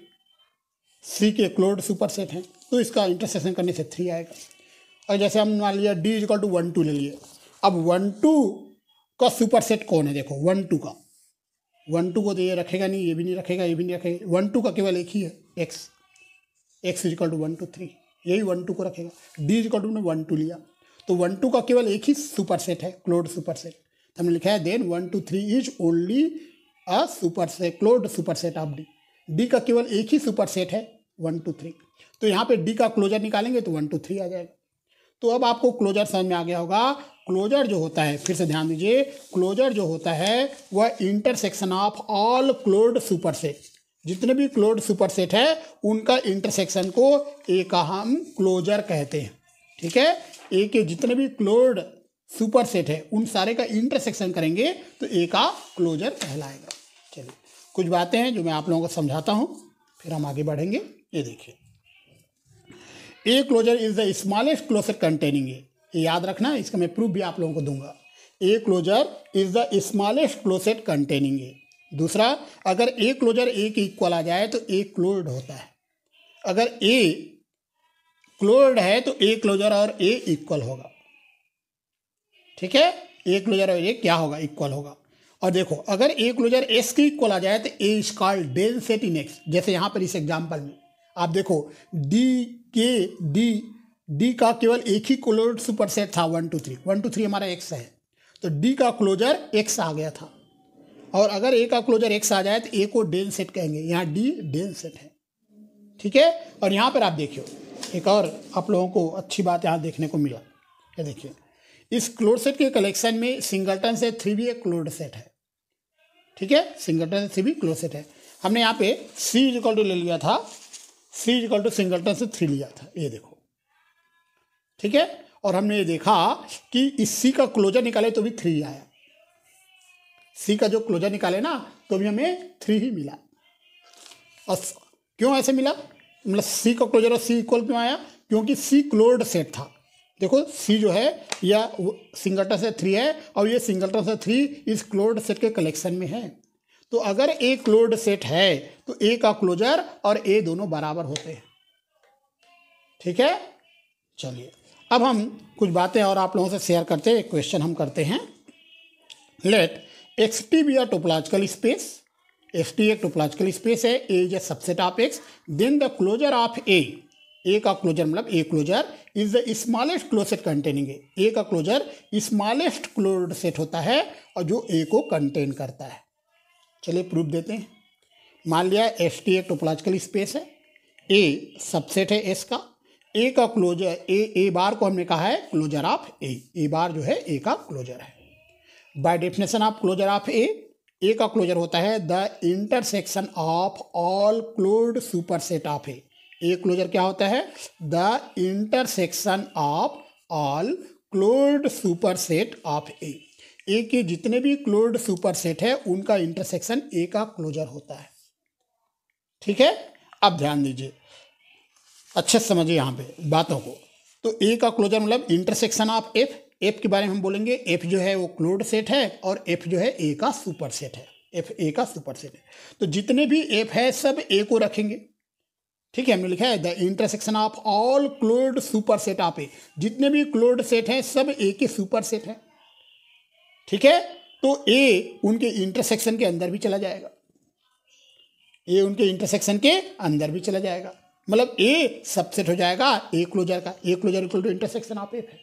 सी के क्लोज्ड सुपरसेट हैं, तो इसका इंटरसेक्शन करने से 3 आएगा। और जैसे हम मान लिया D = 1 2 ले लिए, अब 1 2 का सुपरसेट कौन है? देखो 1 2 का, 1 2 को तो ये रखेगा नहीं, ये भी नहीं रखेगा, ये भी नहीं रखेगा। 1 2 का केवल एक ही है, x = 1 2 3, यही 1 2 को रखेगा। D = 1 2 लिया, तो 1 2 का केवल एक ही सुपरसेट है, क्लोज्ड सुपरसेट। हमने लिखा है then 1 2 3 is only a superset, closed superset of D। D का केवल एक ही सुपरसेट है 1 2 3, तो यहाँ पे D का क्लोजर निकालेंगे तो 1 2 3 आ जाएगा। तो अब आपको क्लोजर समझ में आ गया होगा। क्लोजर जो होता है, फिर से ध्यान दीजिए, क्लोजर जो होता है वह intersection of all closed superset, जितने भी क्लोज्ड सुपरसेट है उनका इंटरसेक्शन को ए का हम क्लोजर कहते हैं। ठीक है, ए के जितने भी क्लोज्ड सुपरसेट है उन सारे का इंटरसेक्शन करेंगे तो ए का क्लोजर कहलाएगा। चलिए कुछ बातें हैं जो मैं आप लोगों को समझाता हूँ, फिर हम आगे बढ़ेंगे। ये देखिए, A closure is the smallest closure containing A, ये याद रखना, इसका मैं प्रूफ भी आप लोगों को दूंगा। A closure is the smallest closure containing A. दूसरा, अगर ए क्लोजर ए के इक्वल आ जाए तो ए क्लोज्ड होता है। अगर ए क्लोज्ड है तो ए क्लोजर और ए इक्वल होगा। ठीक है, ए क्लोजर और ए क्या होगा? इक्वल होगा। और देखो, अगर ए क्लोजर एस के इक्वल आ जाए तो A is called dense set in X. जैसे यहाँ पर इस एग्जाम्पल में आप देखो, डी का केवल एक ही क्लोज्ड सुपरसेट था 1 2 3, 1 2 3 हमारा एक्स है, तो डी का क्लोजर एक्स आ गया था। और अगर ए का क्लोजर एक्स आ जाए तो ए को डेंस सेट कहेंगे, यहाँ डी डेंस सेट है। ठीक है, और यहाँ पर आप देखिए एक और आप लोगों को अच्छी बात यहाँ देखने को मिला। ये देखिए, इस क्लोज्ड सेट के कलेक्शन में सिंगलटन से 3 भी एक क्लोज्ड सेट है। ठीक है, सिंगलटन से 3 भी क्लोज्ड सेट है। हमने यहाँ पे C = ले लिया था, C = सिंगलटन से 3 लिया था, ये देखो। ठीक है, और हमने ये देखा कि इस C का क्लोजर निकाले तो भी 3 आया। C का जो क्लोजर निकाले ना तो भी हमें 3 ही मिला। और क्यों ऐसे मिला? मतलब C का क्लोजर और C इक्वल क्यों आया? क्योंकि C क्लोज्ड सेट था। देखो C जो है या सिंगलटन से 3 है और ये सिंगलटन से 3 इस क्लोज्ड सेट के कलेक्शन में है। तो अगर ए क्लोज्ड सेट है तो ए का क्लोजर और ए दोनों बराबर होते हैं। ठीक है, चलिए अब हम कुछ बातें और आप लोगों से शेयर करते हैं। क्वेश्चन हम करते हैं, let XT be a topological space. XT एक टोपोलॉजिकल स्पेस है, A is a subset of X, then the closure of A का क्लोजर मतलब A closure is the smallest closed set containing A. A का closure smallest closed set होता है और जो ए को कंटेन करता है। चलिए प्रूफ देते हैं। मान लिया ST एक टोपोलॉजिकल स्पेस है, ए सबसेट है एस का, ए का क्लोजर ए बार को हमने कहा है क्लोजर ऑफ ए बार जो है ए का क्लोजर है। By definition of closure of A का क्लोजर होता है the intersection of all closed superset of A closure क्या होता है? The intersection of all closed superset of A के जितने भी क्लोज्ड सुपरसेट है उनका इंटरसेक्शन ए का क्लोजर होता है। ठीक है, अब ध्यान दीजिए, अच्छे से समझिए यहाँ पे बातों को। तो ए का क्लोजर मतलब इंटरसेक्शन ऑफ एफ के बारे में हम बोलेंगे। एफ जो है वो क्लोज्ड सेट है और एफ जो है ए का सुपरसेट है, एफ ए का सुपरसेट है। तो जितने भी एफ है सब ए को रखेंगे। ठीक है, हमने लिखा है the intersection of all closed superset of A, जितने भी क्लोज्ड सेट हैं सब ए के सुपरसेट हैं। ठीक है, तो ए उनके इंटरसेक्शन के अंदर भी चला जाएगा, ए उनके इंटरसेक्शन के अंदर भी चला जाएगा, मतलब ए सबसेट हो जाएगा ए क्लोजर का। A closure equal to intersection of F है।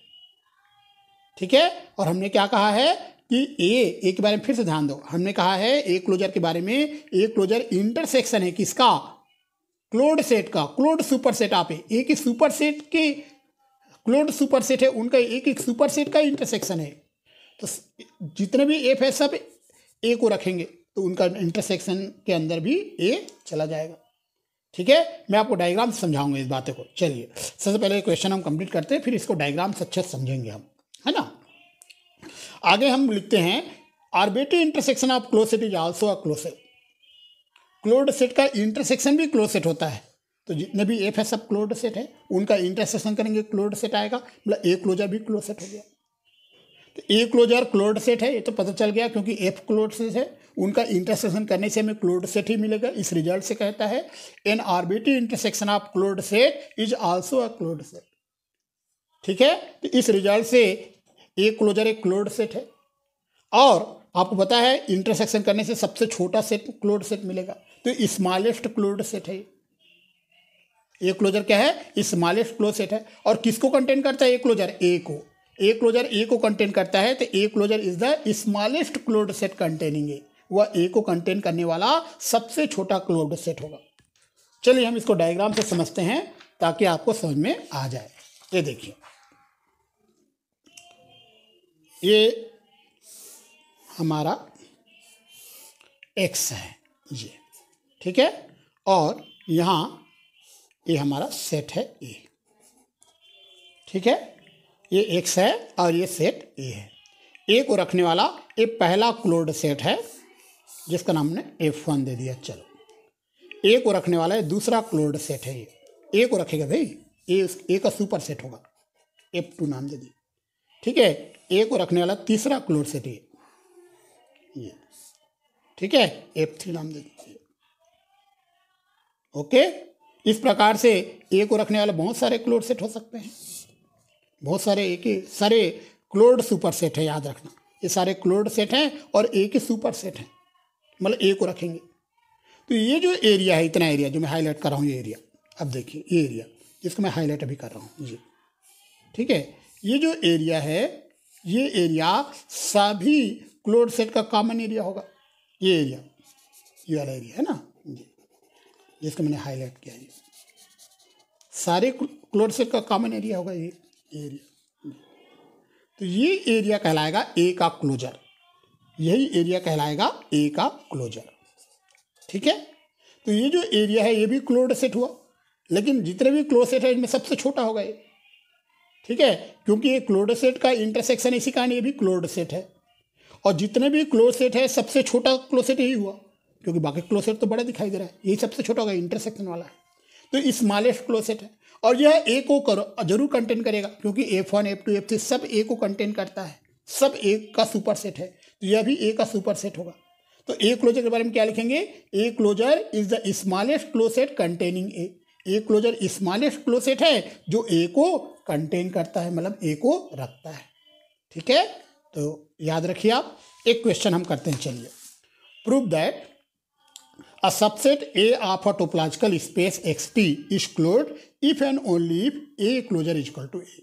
ठीक है, और हमने क्या कहा है कि ए के बारे में फिर से ध्यान दो। हमने कहा है ए क्लोजर के बारे में, ए क्लोजर इंटरसेक्शन है किसका? क्लोज्ड सेट का, क्लोज्ड सुपरसेट ऑफ ए के सुपरसेट के क्लोज्ड सुपरसेट है उनका एक सुपरसेट का इंटरसेक्शन है। तो जितने भी एफ है सब ए को रखेंगे तो उनका इंटरसेक्शन के अंदर भी ए चला जाएगा। ठीक है, मैं आपको डायग्राम से समझाऊंगा इस बातें को। चलिए सबसे पहले क्वेश्चन हम कंप्लीट करते हैं, फिर इसको डायग्राम से अच्छे से समझेंगे हम, है ना। आगे हम लिखते हैं arbitrary intersection of closed set is also a closed set. Closed set का इंटरसेक्शन भी क्लोज्ड सेट होता है। तो जितने भी एफ है सब क्लोज्ड सेट है, उनका इंटरसेक्शन करेंगे क्लोज्ड सेट आएगा, मतलब ए क्लोजर भी क्लोज्ड सेट हो गया। तो ए क्लोजर क्लोज्ड सेट है ये तो पता चल गया क्योंकि एफ क्लोज्ड सेट है उनका इंटरसेक्शन करने से हमें क्लोज्ड सेट ही मिलेगा। इस रिजल्ट से कहता है an arbitrary intersection of closed set is also a closed set. ठीक है, तो इस रिजल्ट से ए क्लोजर एक क्लोज्ड सेट है और आपको पता है इंटरसेक्शन करने से सबसे छोटा सेट क्लोज्ड सेट मिलेगा, तो स्मॉलेस्ट क्लोज्ड सेट है ए क्लोजर। क्या है? स्मॉलेस्ट क्लोज सेट है। और किसको कंटेन करता है ए क्लोजर? ए को। ए क्लोजर ए को कंटेन करता है, तो A closure is the smallest closed set containing A. वह ए को कंटेन करने वाला सबसे छोटा क्लोज्ड सेट होगा। चलिए हम इसको डायग्राम से समझते हैं ताकि आपको समझ में आ जाए। ये देखिए, ये हमारा एक्स है ये, ठीक है, और यहाँ ये हमारा सेट है ए। ठीक है, ये एक्स है और ये सेट ए है। ए को रखने वाला ये पहला क्लोज्ड सेट है जिसका नाम हमने F1 दे दिया। चलो, ए को रखने वाला है दूसरा क्लोज्ड सेट है ये। ए को रखेगा भाई, ए का सुपर सेट होगा, F2 नाम दे दिया। ठीक है, ए को रखने वाला तीसरा क्लोज्ड सेट ये, ठीक है, F3 नाम दे दीजिए। ओके, इस प्रकार से ए को रखने वाले बहुत सारे क्लोज्ड सेट हो सकते हैं, बहुत सारे ए के सारे क्लोज्ड सुपर सेट है, याद रखना ये सारे क्लोज्ड सेट हैं और ए के सुपर सेट हैं, मतलब ए को रखेंगे। तो ये जो एरिया है, इतना एरिया जो मैं हाईलाइट कर रहा हूँ, ये एरिया, अब देखिए ये एरिया जिसको मैं हाईलाइट अभी कर रहा हूँ जी, ठीक है, ये जो एरिया है ये एरिया सभी क्लोज्ड सेट का कॉमन एरिया होगा। ये एरिया, ये वाला एरिया है ना जी, जिसको मैंने हाईलाइट किया, ये सारे क्लोज्ड सेट का कॉमन एरिया होगा ये एरिया। तो ये एरिया कहलाएगा ए का क्लोजर, यही एरिया कहलाएगा ए का क्लोजर। ठीक है, तो ये जो एरिया है ये भी क्लोज्ड सेट हुआ, लेकिन जितने भी क्लोज सेट है इनमें सबसे छोटा होगा ये। ठीक है, क्योंकि ये क्लोज्ड सेट का इंटरसेक्शन इसी कारण ये भी क्लोज्ड सेट है, और जितने भी क्लोज सेट है सबसे छोटा क्लोज सेट यही हुआ, क्योंकि बाकी क्लोज सेट तो बड़ा दिखाई दे रहा है, यही सबसे छोटा होगा, इंटरसेक्शन वाला है, तो स्मॉलेस्ट क्लोज सेट है। और यह ए को जरूर कंटेन करेगा, क्योंकि F1 F2 F3 सब ए को कंटेन करता है, सब ए का सुपर सेट है, तो यह भी ए का सुपर सेट होगा। तो ए क्लोजर के बारे में क्या लिखेंगे? A closure is the smallest close set containing A. A closure smallest close set है जो ए को कंटेन करता है, मतलब ए को रखता है। ठीक है, तो याद रखिए आप। एक क्वेश्चन हम करते हैं, चलिए। Prove that a subset A of a topological space XT is closed if and only if A closure is equal to A।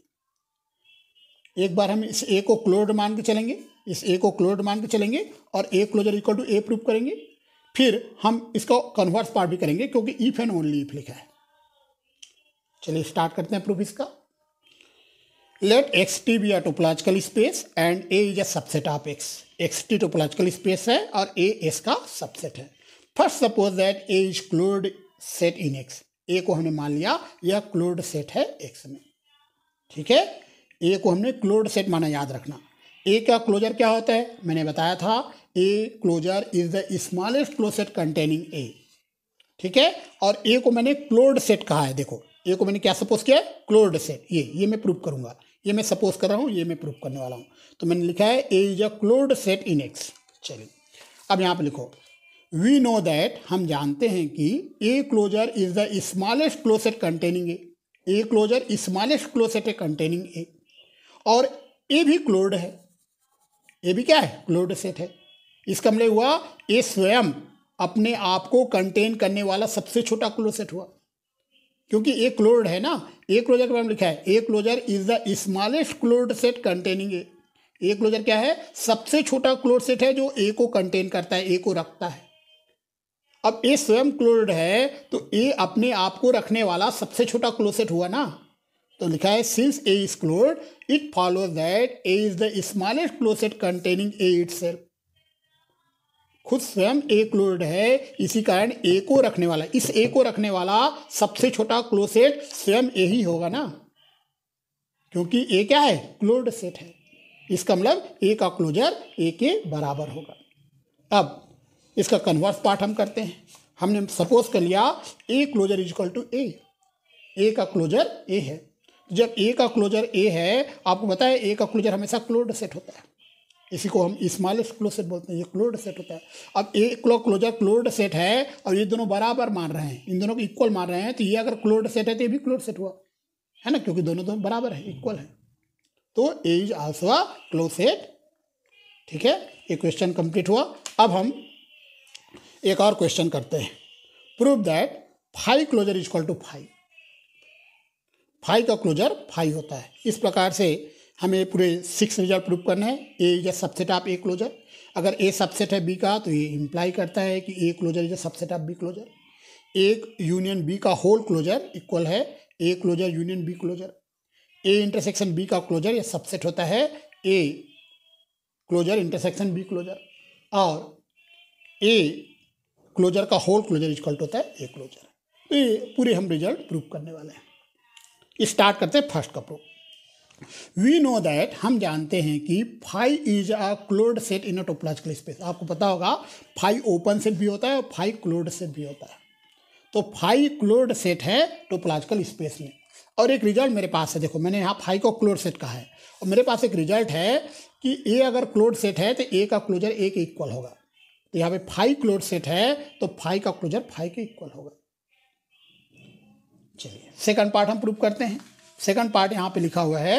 एक बार हम इस A को क्लोज्ड मान के चलेंगे, इस A को क्लोज्ड मान के चलेंगे और A closure equal to A prove करेंगे। फिर हम इसको कन्वर्स पार्ट भी करेंगे, क्योंकि इफ एंड ओनली इफ लिखा है। चलिए स्टार्ट करते हैं प्रूफ इसका। Let XT be a topological space and A is a subset of X। XT topological space है और A S का सबसेट है। First suppose that A is closed set in X. A को हमने मान लिया यह क्लोज्ड सेट है एक्स में। ठीक है, ए को हमने क्लोज्ड सेट माना, याद रखना। ए का क्लोजर क्या होता है? मैंने बताया था A closure is the smallest close set containing A. ठीक है, और ए को मैंने क्लोज्ड सेट कहा है। देखो, ए को मैंने क्या सपोज किया है? Closed set. ये मैं प्रूव करूंगा, ये मैं सपोज कर रहा हूँ, ये मैं प्रूव करने वाला हूँ। तो मैंने लिखा है A is a closed set in X. चलिए अब यहाँ पे लिखो, वी नो दैट, हम जानते हैं कि A closure is the smallest close set containing A. A closure smallest close set है कंटेनिंग ए, और ए भी क्लोज्ड है। ए भी क्या है? क्लोज्ड सेट है। इसका मतलब हुआ ए स्वयं अपने आप को कंटेन करने वाला सबसे छोटा क्लोज सेट हुआ, क्योंकि ए क्लोज्ड है ना। ए क्लोजर के बारे में लिखा है A closure is the smallest closed set containing A. A closure क्या है? सबसे छोटा क्लोज्ड सेट है जो ए को कंटेन करता है, ए को रखता है। अब ए स्वयं क्लोज्ड है तो ए अपने आप को रखने वाला सबसे छोटा क्लोज सेट हुआ ना। तो लिखा है since A is closed it follows that A is the smallest close set containing A itself. खुद स्वयं ए क्लोज्ड है, इसी कारण ए को रखने वाला, इस ए को रखने वाला सबसे छोटा क्लोज सेट स्वयं ए ही होगा ना, क्योंकि ए क्या है? क्लोज्ड सेट है। इसका मतलब ए का क्लोजर ए के बराबर होगा। अब इसका कन्वर्स पार्ट हम करते हैं। हमने सपोज कर लिया A closure is equal to A. A का क्लोजर ए है। जब ए का क्लोजर ए है, आपको पता है ए का क्लोजर हमेशा क्लोज्ड सेट होता है। इसी को हम स्मॉलेस्ट क्लोज सेट बोलते हैं, ये क्लोज्ड सेट होता है। अब ए क्लोजर क्लोज्ड सेट है और ये दोनों बराबर मान रहे हैं, इन दोनों को इक्वल मान रहे हैं, तो ये अगर क्लोज्ड सेट है तो ये भी क्लोज्ड सेट हुआ, है ना, क्योंकि दोनों बराबर है, इक्वल है। तो A is also a close set. ठीक है, ये क्वेश्चन कंप्लीट हुआ। अब हम एक और क्वेश्चन करते हैं। Prove that phi closure is equal to phi. Phi का क्लोजर फाई होता है। इस प्रकार से हमें पूरे 6 रिजल्ट प्रूव करना है। A is a subset of A closure. अगर ए सबसेट है बी का तो ये इंप्लाई करता है कि A closure is a subset of B closure. एक यूनियन बी का होल क्लोजर इक्वल है A closure union B closure. A intersection B का क्लोजर ये सबसेट होता है A closure intersection B closure. और ए क्लोजर का होल क्लोजर इक्वल होता है ए क्लोजर। तो ये पूरे हम रिजल्ट प्रूव करने वाले हैं। स्टार्ट करते हैं फर्स्ट का प्रूफ। वी नो दैट, हम जानते हैं कि phi is a closed set in a topological space. आपको पता होगा फाई ओपन सेट भी होता है और फाई क्लोज्ड सेट भी होता है। तो फाई क्लोज्ड सेट है टोपोलॉजिकल स्पेस में। और एक रिजल्ट मेरे पास है, देखो मैंने यहाँ फाई को क्लोज्ड सेट कहा है और मेरे पास एक रिजल्ट है कि ए अगर क्लोज्ड सेट है तो ए का क्लोजर ए के इक्वल होगा। तो यहाँ पे फाई क्लोज्ड सेट है तो फाई का क्लोजर फाई के इक्वल होगा। चलिए सेकंड पार्ट हम प्रूव करते हैं। सेकंड पार्ट यहाँ पे लिखा हुआ है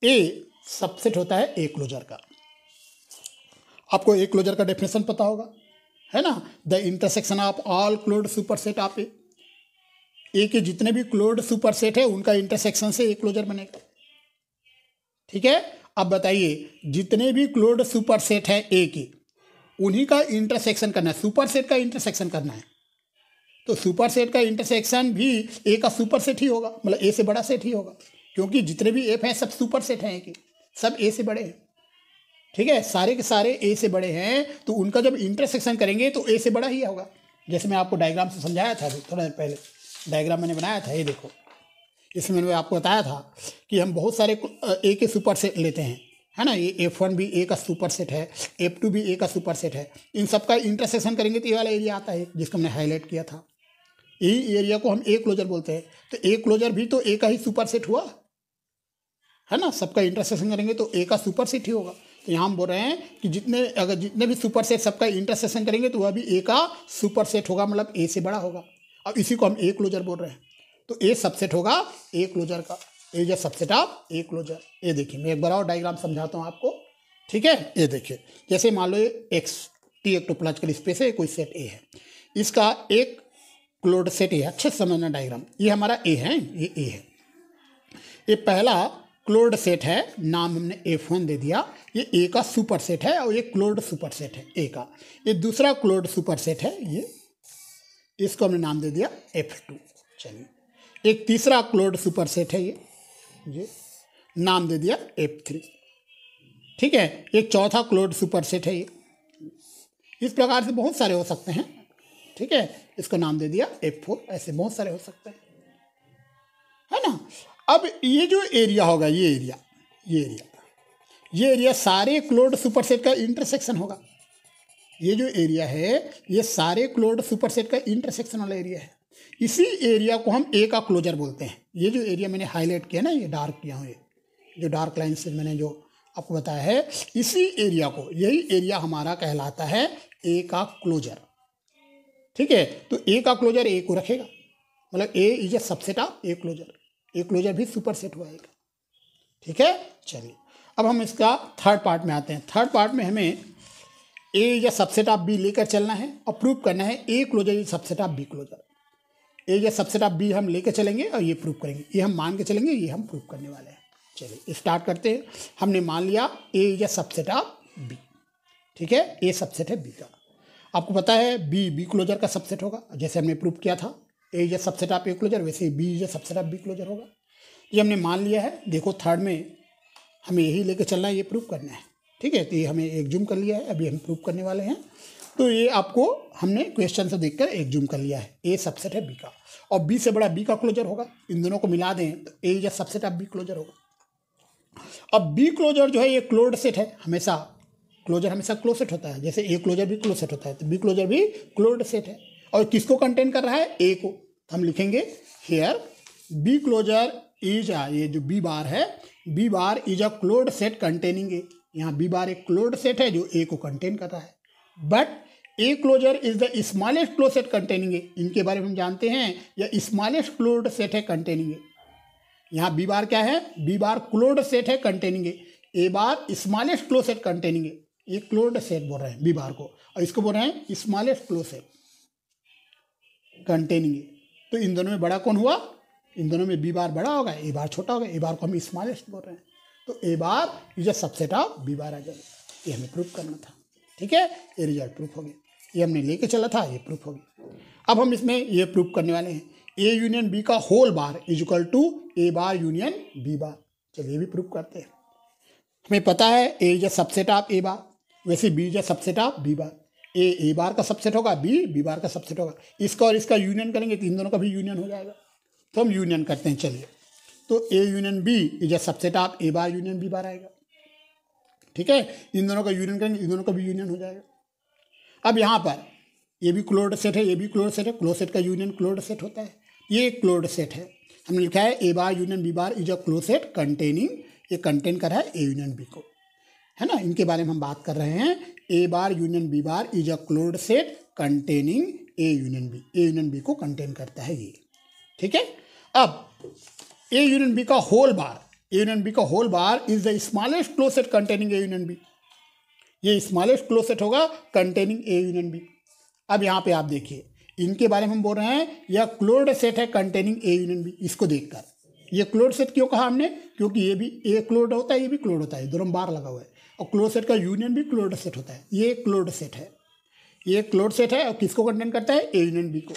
ए सबसेट होता है ए क्लोजर का। आपको ए क्लोजर का डेफिनेशन पता होगा, है ना, the intersection of all closed superset of A. A के जितने भी क्लोज्ड सुपरसेट है उनका इंटरसेक्शन से ए क्लोजर बनेगा। ठीक है, अब बताइए जितने भी क्लोज्ड सुपरसेट है ए के उन्हीं का इंटरसेक्शन करना है, सुपरसेट का इंटरसेक्शन करना है। तो सुपरसेट का इंटरसेक्शन भी ए का सुपरसेट ही होगा, मतलब ए से बड़ा सेट ही होगा, क्योंकि जितने भी एफ हैं सब सुपरसेट हैं कि सब ए से बड़े हैं। ठीक है, सारे के सारे ए से बड़े हैं, तो उनका जब इंटरसेक्शन करेंगे तो ए से बड़ा ही होगा। जैसे मैं आपको डायग्राम से समझाया था थोड़ा देर पहले, डायग्राम मैंने बनाया था, ये देखो, इसमें मैंने आपको बताया था कि हम बहुत सारे ए के सुपरसेट लेते हैं, है ना। ये F1 भी ए का सुपरसेट है, F2 भी ए का सुपरसेट है। इन सबका इंटरसेक्शन करेंगे तो ये वाला एरिया आता है जिसको हमने हाईलाइट किया था। यही एरिया को हम ए क्लोजर बोलते हैं। तो ए क्लोजर भी तो ए का ही सुपरसेट हुआ, है ना। सबका इंटरसेक्शन करेंगे तो ए का सुपरसेट ही होगा। तो यहाँ हम बोल रहे हैं कि जितने भी सुपरसेट सबका इंटरसेक्शन करेंगे तो वह भी ए का सुपरसेट होगा, मतलब ए से बड़ा होगा। अब इसी को हम ए क्लोजर बोल रहे हैं। तो ए सबसेट होगा ए क्लोजर का। A is subset of A closure. ये देखिए मैं एक बार और डायग्राम समझाता हूँ आपको। ठीक है, ये देखिए, जैसे मान लो एक्स टी एक टोपोलॉजिकल स्पेस है, कोई सेट ए है, इसका एक क्लोज्ड सेट है। अच्छे से समझना डायग्राम, ये हमारा ए है, ये ए है। ये पहला क्लोज्ड सेट है, नाम हमने F1 दे दिया। ये ए का सुपर सेट है और ये क्लोज्ड सुपर सेट है ए का। ये दूसरा क्लोज्ड सुपर सेट है, ये इसको हमने नाम दे दिया F2। चलिए, एक तीसरा क्लोज्ड सुपर सेट है, ये नाम दे दिया F3। ठीक है, एक चौथा क्लोज्ड सुपर सेट है, ये इस प्रकार से बहुत सारे हो सकते हैं। ठीक है, इसको नाम दे दिया F4। ऐसे बहुत सारे हो सकते हैं, है ना। अब ये जो एरिया होगा, ये एरिया सारे क्लोज्ड सुपरसेट का इंटरसेक्शन होगा। ये जो एरिया है ये सारे क्लोज्ड सुपरसेट का इंटरसेक्शन वाला एरिया है। इसी एरिया को हम ए का क्लोजर बोलते हैं। ये जो एरिया मैंने हाईलाइट किया ना, ये डार्क किया हूँ, ये जो डार्क लाइन से मैंने जो आपको बताया है, इसी एरिया को, यही एरिया हमारा कहलाता है ए का क्लोजर। ठीक है, तो ए का क्लोजर ए को रखेगा, मतलब A is a subset of A closure. A closure भी सुपरसेट हुआ एक। ठीक है, चलिए अब हम इसका थर्ड पार्ट में आते हैं। थर्ड पार्ट में हमें A is a subset of B लेकर चलना है और प्रूव करना है A closure is subset of B closure. A is a subset of B हम लेकर चलेंगे और ये प्रूव करेंगे। ये हम मान के चलेंगे, ये हम प्रूव करने वाले हैं। चलिए स्टार्ट करते हैं। हमने मान लिया A is a subset of B. ठीक है, ए सबसेट है बी का। आपको पता है बी क्लोजर का सबसेट होगा, जैसे हमने प्रूव किया था A is a subset of A closure, वैसे ही B is a subset of B closure होगा। ये हमने मान लिया है। देखो थर्ड में हमें यही लेकर चलना है, ये प्रूव करना है। ठीक है, तो ये हमें एक जूम कर लिया है, अभी हम प्रूव करने वाले हैं। तो ये आपको हमने क्वेश्चन से देखकर एक जूम कर लिया है। ए सबसेट है बी का और बी से बड़ा बी का क्लोजर होगा। इन दोनों को मिला दें तो A is a subset of B closure होगा। अब बी क्लोजर जो है ये क्लोज्ड सेट है, हमेशा क्लोजर हमेशा क्लोज सेट होता है। जैसे ए क्लोजर भी क्लोज सेट होता है, तो बी क्लोजर भी क्लोज्ड सेट है। और किसको कंटेन कर रहा है? ए को। तो हम लिखेंगे हियर बी क्लोजर इज, ये जो बी बार है, B bar is a closed set containing A. यहाँ बी बार एक क्लोज्ड सेट है जो ए को कंटेन कर रहा है, but A closure is the smallest close set containing A. इनके बारे में हम जानते हैं यह स्मॉलेस्ट क्लोज्ड सेट है कंटेनिंग ए। यहाँ बी बार क्या है, बी बार क्लोज्ड सेट है containing A bar smallest close set containing A. ये क्लोज्ड सेट बोल रहे हैं बी बार को, और इसको बोल रहे हैं स्मॉलेस्ट क्लोज सेट कंटेनिंग ए। तो इन दोनों में बड़ा कौन हुआ, इन दोनों में बी बार बड़ा होगा, ए बार छोटा होगा। ए बार को हम स्मॉलेस्ट बोल रहे हैं, तो A bar is a subset of B bar आ जाएगा। ये हमें प्रूफ करना था, ठीक है। ये रिजल्ट प्रूफ हो गया, ये हमने लेके चला था, ये प्रूफ हो गया। अब हम इसमें ये प्रूफ करने वाले हैं ए यूनियन बी का whole bar is equal to A bar union B bar. चलिए भी प्रूफ करते हैं। हमें पता है A is a subset of A bar, वैसे B is a subset of B bar. A bar का सबसेट होगा, बी बार का सबसेट होगा। इसका और इसका यूनियन करेंगे तो इन दोनों का भी यूनियन हो जाएगा। तो हम यूनियन करते हैं। चलिए, तो A union B is a subset of A bar union B bar आएगा, ठीक है। इन दोनों का यूनियन करेंगे, इन दोनों का भी यूनियन हो जाएगा। अब यहाँ पर ये भी क्लोज्ड सेट है, ये भी क्लोज्ड सेट है। क्लोज सेट का यूनियन क्लोज्ड सेट होता है, ये क्लोज्ड सेट है। हमने लिखा है A bar union B bar is a close set containing, ये कंटेन कर रहा है ए यूनियन बी को, है ना। इनके बारे में हम बात कर रहे हैं। A bar union B bar is a closed set containing A union B. A union B को कंटेन करता है ये, ठीक है। अब ए यूनियन बी का whole bar, A union B का whole bar is the smallest close set containing A union B. ये स्मॉलेस्ट क्लोज सेट होगा कंटेनिंग ए यूनियन बी। अब यहाँ पे आप देखिए, इनके बारे में हम बोल रहे हैं यह क्लोज्ड सेट है कंटेनिंग ए यूनियन बी। इसको देखकर ये क्लोज्ड सेट क्यों कहा हमने, क्योंकि ये भी ए क्लोज्ड होता है, ये भी क्लोज्ड होता है, दोनों बार लगा हुआ है। और क्लोज सेट का यूनियन भी क्लोज्ड सेट होता है। ये क्लोज्ड सेट है, ये क्लोज्ड सेट है। और किसको कंटेन करता है, ए यूनियन बी को।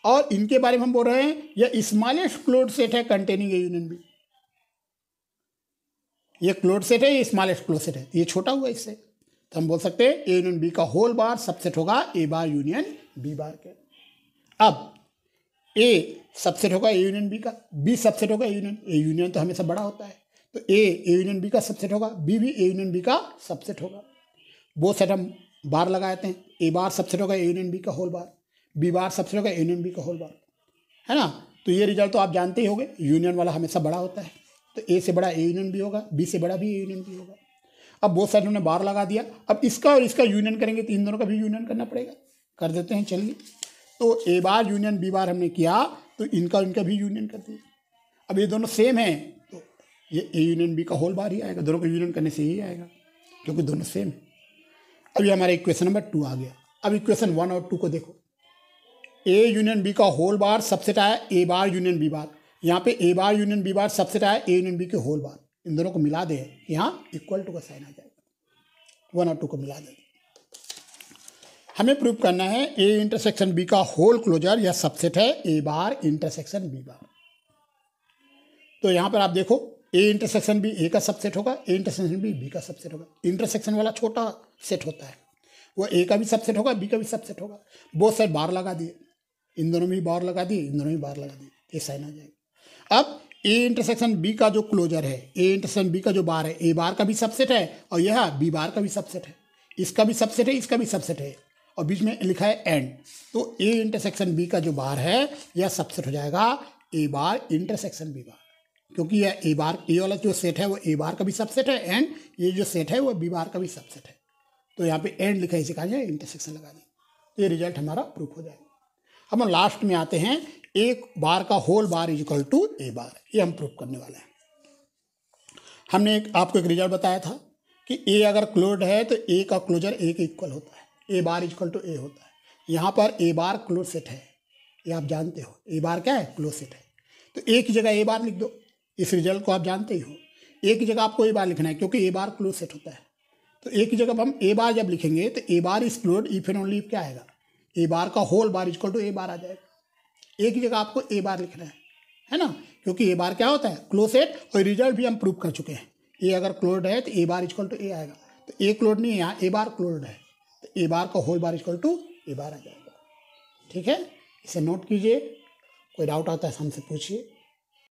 और इनके बारे में हम बोल रहे हैं यह स्मॉलेस्ट क्लोज्ड सेट है कंटेनिंग ए यूनियन बी। ये क्लोज्ड सेट है, ये स्मॉलेस्ट क्लोज्ड सेट है, ये छोटा हुआ इससे। तो हम बोल सकते हैं ए यूनियन बी का होल बार सबसेट होगा ए बार यूनियन बी बार के। अब ए सबसेट होगा ए यूनियन बी का, बी सबसेट होगा ए यूनियन तो हमेशा बड़ा होता है। तो ए यूनियन बी का सबसेट होगा, बी भी ए यूनियन बी का सबसेट होगा। वो सेट हम बार लगाते हैं। ए बार सबसेट होगा ए यूनियन बी का whole bar, B bar subset होगा ए यूनियन बी का होल बार, है ना। तो ये रिजल्ट तो आप जानते ही होंगे, यूनियन वाला हमेशा बड़ा होता है। तो ए से बड़ा ए यूनियन बी होगा, बी से बड़ा भी ए यूनियन बी होगा। अब वो साइड हमने बार लगा दिया। अब इसका और इसका यूनियन करेंगे तो इन दोनों का भी यूनियन करना पड़ेगा। कर देते हैं, चलिए। तो ए बार यूनियन बी बार हमने किया, तो इनका भी यूनियन कर दिया। अब ये दोनों सेम हैं, तो ये ए यूनियन बी का होल बार ही आएगा। दोनों को यूनियन करने से ही आएगा, क्योंकि दोनों सेम है। अब ये हमारा इक्वेशन नंबर 2 आ गया। अब इक्वेशन 1 और 2 को देखो। ए यूनियन बी का होल बार सबसेट आया ए बार यूनियन बी बार। यहाँ पे ए bar union B bar subset आया ए यूनियन बी के होल बार। इन दोनों को मिला दे, यहाँ इक्वल टू का साइन आ जाएगा। 1 और 2 को मिला दे। हमें प्रूव करना है ए इंटरसेक्शन बी का होल क्लोजर या सबसेट है A bar intersection B bar. तो यहाँ पर आप देखो, ए इंटरसेक्शन बी ए का सबसेट होगा, ए इंटरसेक्शन बी का सबसेट होगा। इंटरसेक्शन वाला छोटा सेट होता है, वो ए का भी सबसेट होगा, बी का भी सबसेट होगा। बहुत सारे बार लगा दिए, इन दोनों में भी बार लगा दिए, इन दोनों में बार लगा दिए, ये साइन आ जाएगा। अब ए इंटरसेक्शन बी का जो क्लोजर है, ए इंटरसेक्शन बी का जो बार है, ए बार का भी सबसेट है और यह बी बार का भी सबसेट है। इसका भी सबसेट है, इसका भी सबसेट है, और बीच में लिखा है एंड। तो ए इंटरसेक्शन बी का जो बार है यह सबसेट हो जाएगा ए बार इंटरसेक्शन बी बार, क्योंकि यह ए बार, ए वाला जो सेट है वो ए बार का भी सबसेट है, एंड ये जो सेट है वो बी बार का भी सबसेट है। तो यहाँ पे एंड लिखा है, इसे कहा जाए इंटरसेक्शन लगा दें, तो ये रिजल्ट हमारा प्रूफ हो जाएगा। हम लास्ट में आते हैं, एक बार का whole bar is equal to A bar. ये हम प्रूफ करने वाले हैं। हमने आपको एक रिजल्ट बताया था कि ए अगर क्लोज्ड है तो ए का क्लोजर ए के इक्वल होता है, ए बार इक्वल टू ए होता है। यहाँ पर ए बार क्लोज सेट है, ये आप जानते हो। ए बार क्या है, क्लोज सेट है। तो ए की जगह ए बार लिख दो, इस रिजल्ट को आप जानते ही हो। ए की जगह आपको ए बार लिखना है, क्योंकि ए बार क्लोज सेट होता है। तो ए की जगह हम ए बार जब लिखेंगे तो A bar is closed if and only if क्या आएगा, ए बार का whole bar equal to A bar आ जाएगा। ए की जगह आपको ए बार लिखना है ना, क्योंकि ए बार क्या होता है, क्लोज सेट। और रिजल्ट भी हम प्रूव कर चुके हैं, ए अगर क्लोज्ड है तो ए बार इक्वल टू ए आएगा। तो ए क्लोज्ड नहीं है, यहाँ ए बार क्लोज्ड है, तो ए बार का whole bar equal to A bar आ जाएगा। ठीक है, इसे नोट कीजिए, कोई डाउट आता है हमसे पूछिए।